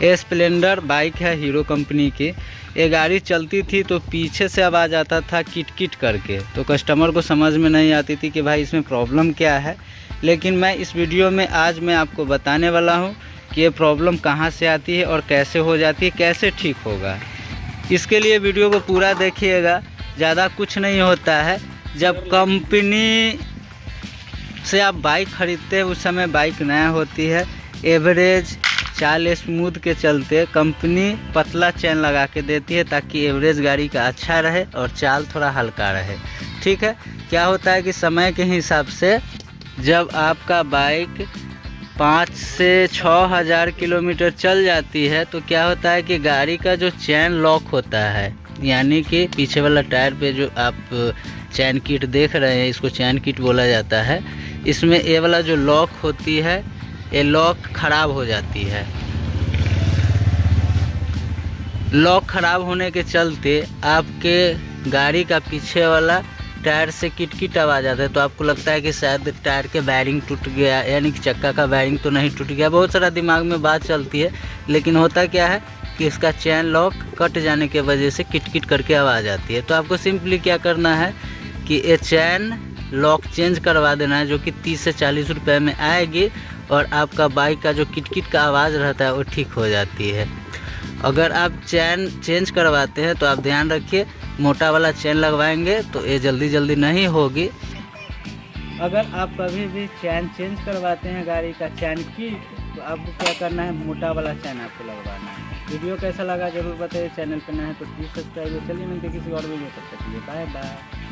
Splendor bike है hero company की। ये गाड़ी चलती थी तो पीछे से आवाज़ आता था किट किट करके, तो कस्टमर को समझ में नहीं आती थी कि भाई इसमें प्रॉब्लम क्या है। लेकिन मैं इस वीडियो में आज मैं आपको बताने वाला हूँ कि ये प्रॉब्लम कहाँ से आती है और कैसे हो जाती है, कैसे ठीक होगा। इसके लिए वीडियो को पूरा देखिएगा। ज़्यादा कुछ नहीं होता है। जब कंपनी से आप बाइक ख़रीदते हैं उस समय बाइक नया होती है, एवरेज चाल स्मूथ के चलते कंपनी पतला चेन लगा के देती है ताकि एवरेज गाड़ी का अच्छा रहे और चाल थोड़ा हल्का रहे। ठीक है। क्या होता है कि समय के हिसाब से जब आपका बाइक 5 से 6 हज़ार किलोमीटर चल जाती है तो क्या होता है कि गाड़ी का जो चेन लॉक होता है, यानी कि पीछे वाला टायर पे जो आप चैन किट देख रहे हैं, इसको चैन किट बोला जाता है। इसमें ये वाला जो लॉक होती है, ये लॉक ख़राब हो जाती है। लॉक ख़राब होने के चलते आपके गाड़ी का पीछे वाला टायर से किट आवाज़ आता है, तो आपको लगता है कि शायद टायर के वायरिंग टूट गया, यानी कि चक्का का वायरिंग तो नहीं टूट गया। बहुत सारा दिमाग में बात चलती है, लेकिन होता क्या है कि इसका चैन लॉक कट जाने के वजह से किट करके आवाज़ आती है। तो आपको सिंपली क्या करना है कि ये चैन लॉक चेंज करवा देना है, जो कि 30 से 40 रुपये में आएगी, और आपका बाइक का जो किट का आवाज़ रहता है वो ठीक हो जाती है। अगर आप चैन चेंज करवाते हैं तो आप ध्यान रखिए, मोटा वाला चैन लगवाएंगे तो ये जल्दी नहीं होगी। अगर आप कभी भी चैन चेंज करवाते हैं गाड़ी का चैन किट, तो आपको क्या करना है, मोटा वाला चैन आपको लगवाना है। वीडियो कैसा लगा जरूर बताइए। चैनल पर नया है तो प्लीज़ सब्सक्राइब। चलिए मिलते किसी और वीडियो तक के लिए, बाय बाय।